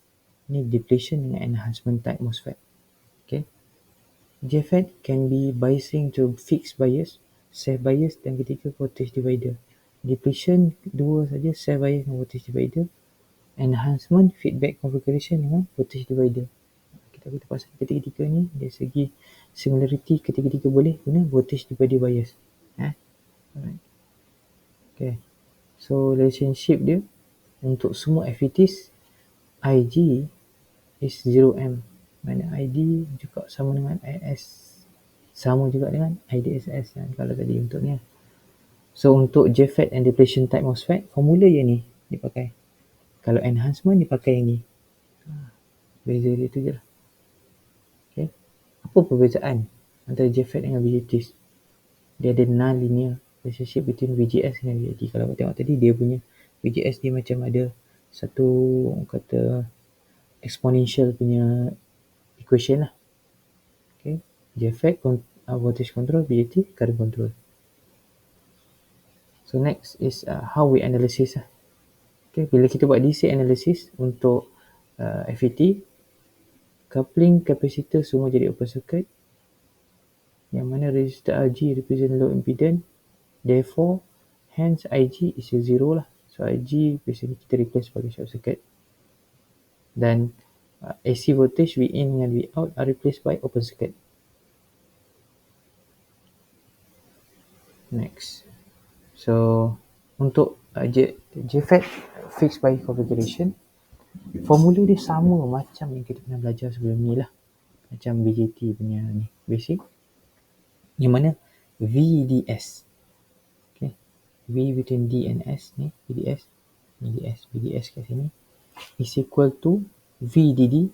ni depletion dengan enhancement type MOSFET. Okay. JFET can be biasing to fixed bias, self bias dan ketiga voltage divider. Depletion dua saja, self bias dan voltage divider. Enhancement feedback configuration dengan voltage divider. Kita pasal ketiga-tiga ni dari segi similarity ketiga-tiga boleh guna voltage divider bias. Alright. Okay. So relationship dia untuk semua FETs IG is 0M. Mana ID juga sama dengan IS. Sama juga dengan IDSS kan, kalau tadi untuk ni. So untuk JFET and depletion type MOSFET, formula yang ni dipakai. Kalau enhancement dipakai yang ni. Beza dia tu je lah. Okay. Apa perbezaan antara JFET dengan VGTs? Dia ada non-linear relationship between VGS dengan VGT. Kalau kita tengok tadi, dia punya VGS dia macam ada satu kata exponential punya equation lah. Okay. JFET voltage control, VGT current control. So next is how we analysis lah. Okay, bila kita buat DC analysis untuk FET, coupling capacitor semua jadi open circuit, yang mana resistor RG represent low impedance, therefore hence IG is a zero lah. So IG biasanya kita replace sebagai short circuit, dan AC voltage V in dengan V out are replaced by open circuit. Next, so untuk JFET fixed bias configuration, formula dia sama macam yang kita pernah belajar sebelum ni lah, macam BJT punya ni basic, yang mana VDS, okay, V between D and S ni BDS kat sini is equal to VDD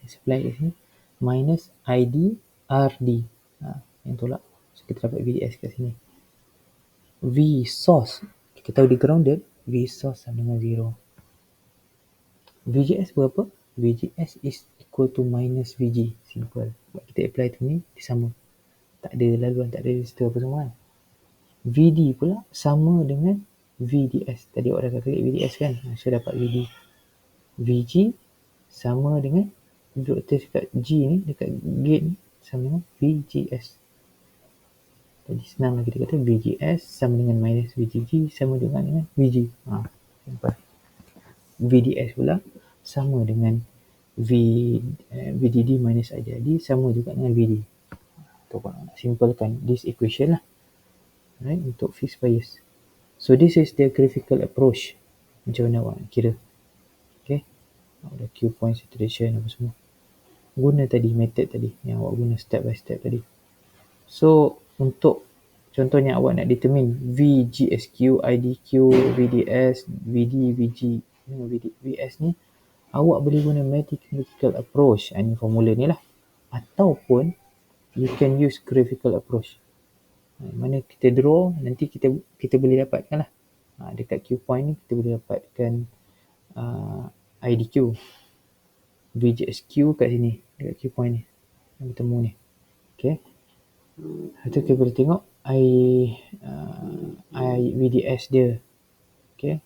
supply kat sini minus ID RD, yang tolak, so kita dapat VDS kat sini. V source, kita tahu di grounded, V source sama dengan 0. VGS berapa? VGS is equal to minus VG. Simple. Sebab kita apply tu ni, dia sama. Tak ada laluan, tak ada resistor apa semua kan. VD pula sama dengan VDS. Tadi awak dah calculate VDS kan? So dapat VD. VG sama dengan voltage dekat G ni, dekat gate ni, sama dengan VGS. Jadi senang lah kita kata VGS sama dengan minus VGG sama dengan VG. Simple. VDS pula sama dengan VDD minus IDD sama juga dengan VD. Tu kalau nak simplekan this equation lah. Right, untuk fixed bias. So this is the graphical approach. Macam mana awak nak kira. Okay. Ada Q point saturation apa semua. Guna tadi method tadi yang awak guna step by step tadi. So untuk contohnya awak nak determine VGSQ, IDQ, VDS, VD, VG, VS ni, awak boleh guna mathematical approach. Ini formula ni lah. Ataupun you can use graphical approach. Mana kita draw, nanti kita boleh dapatkan lah. Dekat Q point ni kita boleh dapatkan IDQ, VGSQ kat sini, dekat Q point ni yang bertemu ni. Okay. Itu kita boleh tengok VDS dia. Okay.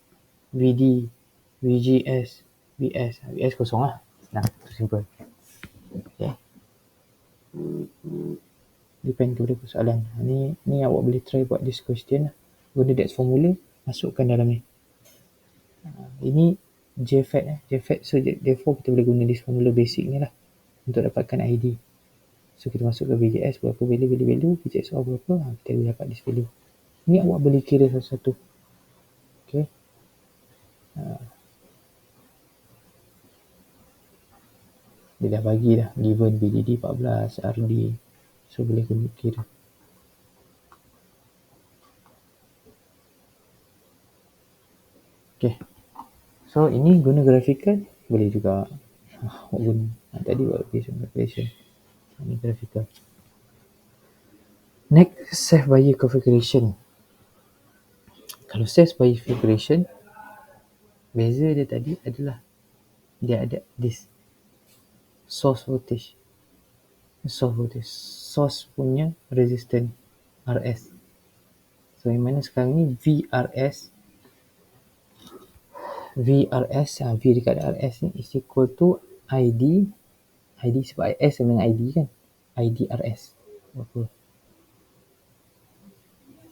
VD, VGS, VS. VS kosong lah. Nah, itu simple. Okay. Depend kepada persoalan. Ni awak boleh try buat this question lah. Guna that formula, masukkan dalam ni. Ini JFET. JFET. So therefore kita boleh guna this formula basic ni lah untuk dapatkan ID. So kita masuk ke VGS berapa value, VGS berapa, kita boleh dapat this value. Ni awak boleh kira satu-satu. Okay. Dia dah bagi dah given BDD 14, RD. So boleh kira. Okay. So ini guna graphical boleh juga. Guna tadi buat calculation. Ini graphical. Next, self bias configuration. Kalau self bias configuration, beza dia tadi adalah dia ada this source voltage. Source punya resistance RS. So yang mana sekarang ni VRS, V dekat RS ni is equal to ID sebab IS sama dengan ID kan, ID RS berapa,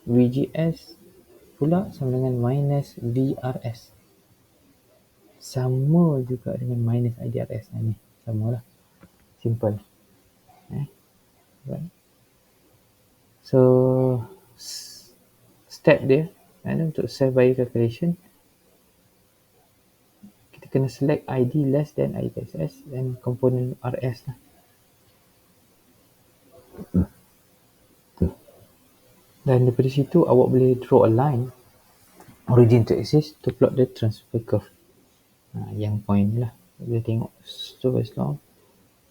VGS pula sama dengan minus VRS, sama juga dengan minus IDRS. Ni sama lah, simple. Right. So step dia untuk self bias calculation, kita kena select ID less than ISS dan komponen RS lah. Dan daripada situ awak boleh draw a line origin to axis to plot the transfer curve. Yang point ni lah, boleh tengok Stove's law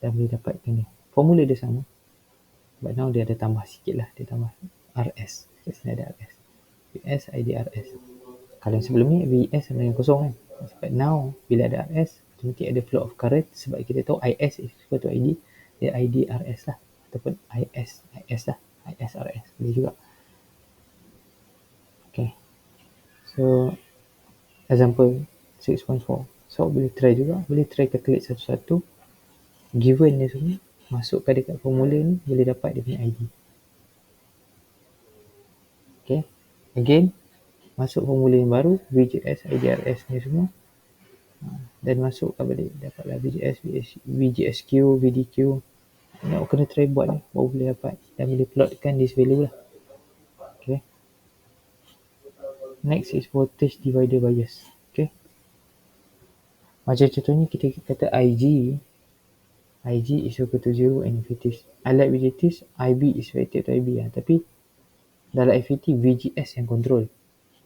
dan boleh dapatkan ni. Formula dia sama, but now dia ada tambah sikit lah, dia tambah RS. Kat sini ada RS, VS IDRS. Kalau yang sebelum ni VS sama dengan kosong kan, but now bila ada RS automatic ada flow of current sebab kita tahu IS is equal to ID, dia IDRS lah, ataupun IS lah, ISRS boleh juga. Okay, so example 6.4. So boleh try juga, boleh try calculate satu-satu given dia semua, masukkan dekat formula ni, boleh dapat dia punya ID. Okay, again masuk formula yang baru, VGS, IDRS ni semua, dan masukkan balik, dapatlah VGS, VGSQ, VDQ. Ni awak kena try buat ni, baru boleh dapat dan boleh plotkan this value lah. Okay, next is voltage divider bias. Okay, macam contohnya kita kata IG is equal to 0 and FETs. Unlike VGTs, IB is related to IB. Tapi dalam FET, VGS yang control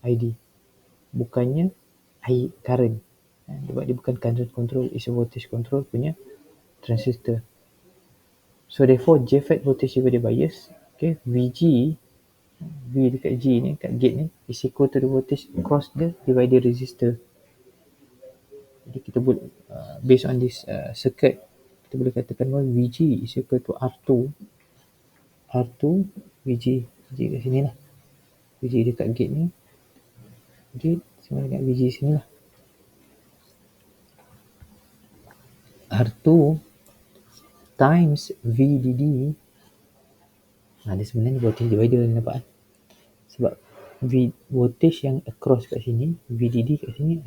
ID, bukannya current. Sebab dia bukan current control, is a voltage control punya transistor. So therefore, JFET voltage divider bias, okay, VG, V dekat G ni, kat gate ni, is equal to the voltage across the divider resistor. Jadi kita boleh based on this circuit, kita boleh katakan bahawa VG is equal to R2 VG kat sini lah, VG dekat gate ni, gate sama dengan VG sini lah, R2 times VDD. Dia sebenarnya voltage divider ni nampak kan, sebab voltage yang across kat sini, VDD kat sini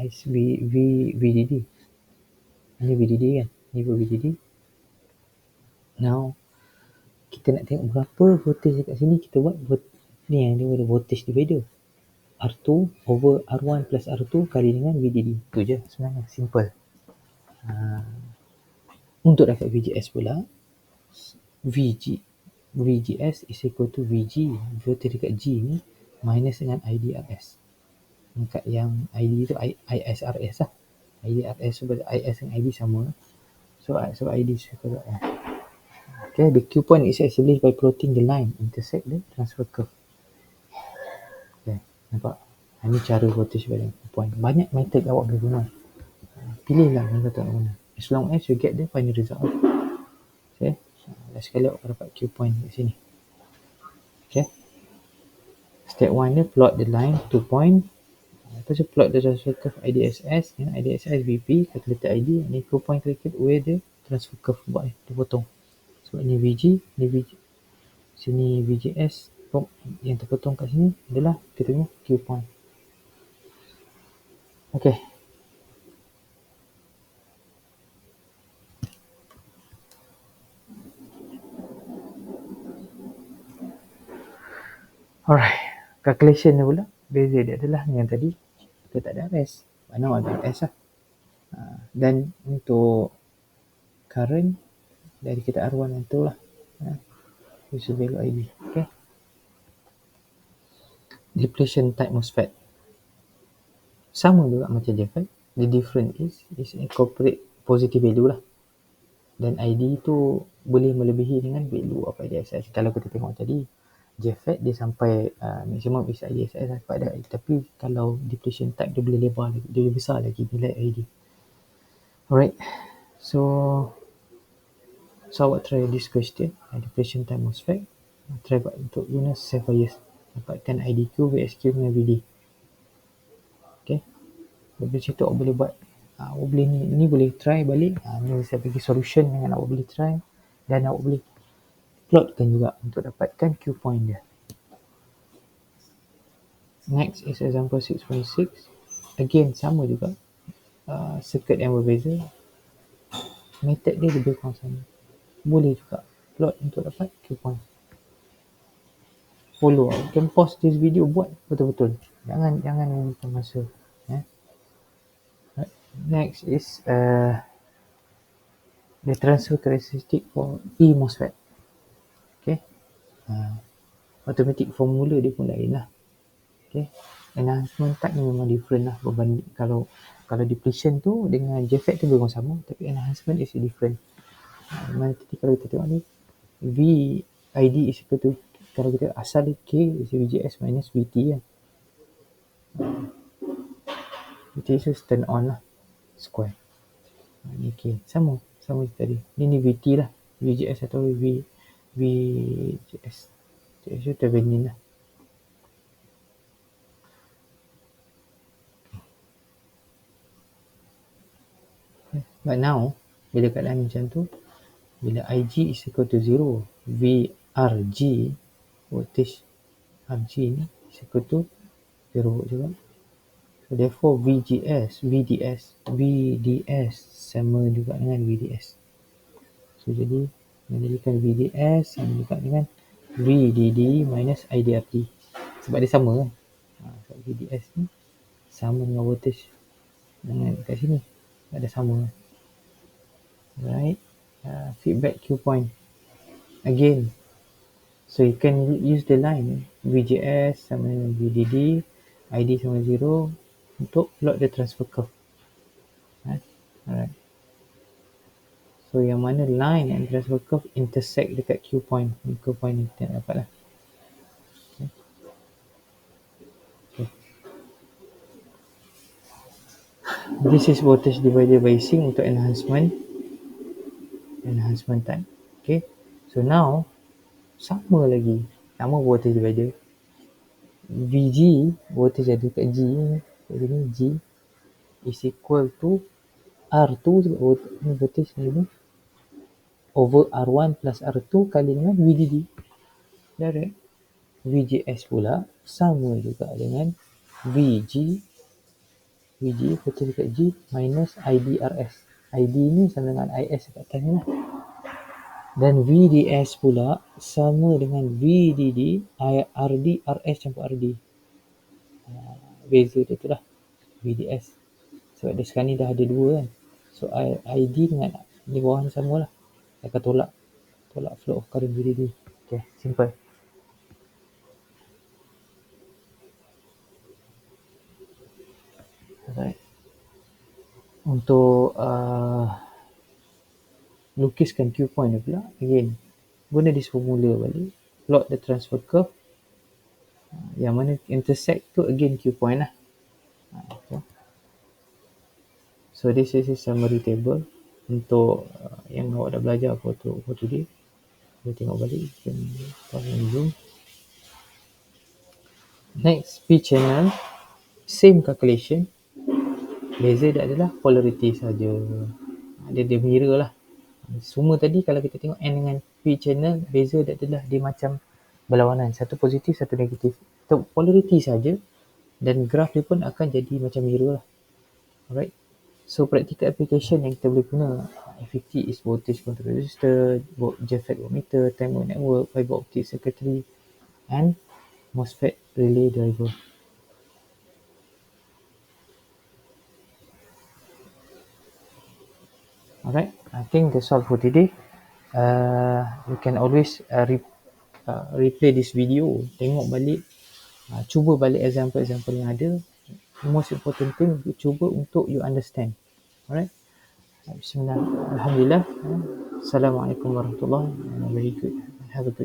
VDD, ni VDD kan, ni VDD. Now kita nak tengok berapa voltage dekat sini, kita buat ni yang dia ada voltage divider, R2 over R1 plus R2 kali dengan VDD. Itu je sebenarnya, simple. Untuk dapat VGS pula, VGS is equal to VG, voltage dekat G ni, minus dengan IDRS. Dekat yang ID tu ISRS lah, IDRS sebab IS dengan ID sama, so ID is equal to R. Okay, the Q point is established by plotting the line intersect the transfer curve. Okay, nampak? Ini cara voltage pada Q point. Banyak method awak boleh guna. Pilihlah yang kata nak guna. As long as you get the final result. Okay, last sekali awak dapat Q point kat sini. Okay, step 1 dia plot the line 2 point. Lepas tu plot the transfer curve IDSS and IDSS VP, calculate ID, ni Q point calculate where the transfer curve buat ni, dia potong. Sebab ni VG, ni VG, sini VGS, yang terpotong kat sini adalah kita punya Q point. Okay. Alright. Calculation dia pula, beza dia adalah yang tadi, kita tak ada RS. Mana ada RS lah. Dan untuk current, dari kita R1 yang tu lah. Use value ID. Okay. Depletion type MOSFET. Sama juga macam JFET. The difference is incorporate positive value lah. Dan ID tu boleh melebihi dengan value of IDSS. Kalau kita tengok tadi, JFET dia sampai maximum is IDSS lah, pada, tapi kalau depletion type dia boleh lebar lagi, dia boleh besar lagi nilai ID. Alright, so awak try this question, depletion type MOSFET, try buat untuk guna Sapphires, dapatkan IDQ, VSQ dengan VD. Okay, dari situ awak boleh buat, awak boleh ni boleh try balik, ni saya bagi solution yang awak boleh try, dan awak boleh plotkan juga untuk dapatkan Q point dia. Next is example 6.6. Again, sama juga. Circuit yang berbeza. Method dia lebih kurang sama. Boleh juga plot untuk dapat Q point. Follow. You can pause this video, buat betul-betul. Jangan menggunakan masa. Next is the transfer characteristic for E-MOSFET. Okay. Automatic formula dia pun lain lah. Okay. Enhancement type ni memang different lah berbanding kalau depletion tu dengan JFET tu memang sama, tapi enhancement is different. Nanti kalau kita tengok ni, VID is equal to, kalau kita asal K is VGS minus VT kan. VT is turn on lah, square. Ni K, sama tadi. Ni VT lah, VGS atau VGS. Itu Thevenin lah. But now, bila keadaan macam tu, bila IG is equal to 0, VRG, voltage RG ni is equal to 0 juga. So therefore VGS, VDS sama juga dengan VDS. So jadi, menjadikan VDS sama juga dengan VDD minus IDRD. Sebab dia sama kan. So VDS ni sama dengan voltage dengan kat sini. Ada sama. Right. Feedback Q point. Again, so you can use the line VGS sama dengan VDD, ID sama 0 untuk plot the transfer curve. Alright. So yang mana line and transfer curve intersect dekat Q point. Q point ni kita dapat lah. This is voltage divider by sink untuk enhancement time. Okay, so now sama lagi, sama voltage divider. VG, voltage ada kat G ni, kat sini G is equal to R2 sebab ni voltage ni over R1 plus R2 kali dengan VDD. Direct. VGS pula sama juga dengan VG voltage dekat G minus IDRS. ID ni sama dengan IS kat atas ni lah. Dan VDS pula sama dengan VDD RD RS campur RD. Beza dia tu lah VDS. Sebab dia sekarang ni dah ada dua kan. So ID dengan ni bawah ni sama lah. Akan tolak flow of current VDD. Okay, simple. Alright. Untuk lukiskan Q point dia pula, again guna this formula balik, plot the transfer curve, yang mana intersect tu again Q point lah. Okay. So this is a summary table untuk yang awak dah belajar for today. Kita tengok balik, kita zoom. Next, P channel, same calculation, beza dia adalah polarity saja. Dia mirror lah. Semua tadi kalau kita tengok N dengan P channel, beza dia adalah dia macam berlawanan, satu positif satu negatif. So, polarity saja dan graf dia pun akan jadi macam mirror lah. Alright. So practical application yang kita boleh guna FET is voltage control resistor, JFET voltmeter, time network, fiber optic circuitry and MOSFET relay driver. Alright, I think that's all for today. You can always replay this video, tengok balik, cuba balik example-example yang ada. The most important thing, cuba untuk you understand. Alright, Bismillah, Alhamdulillah. Assalamualaikum warahmatullahi wabarakatuh. Have a good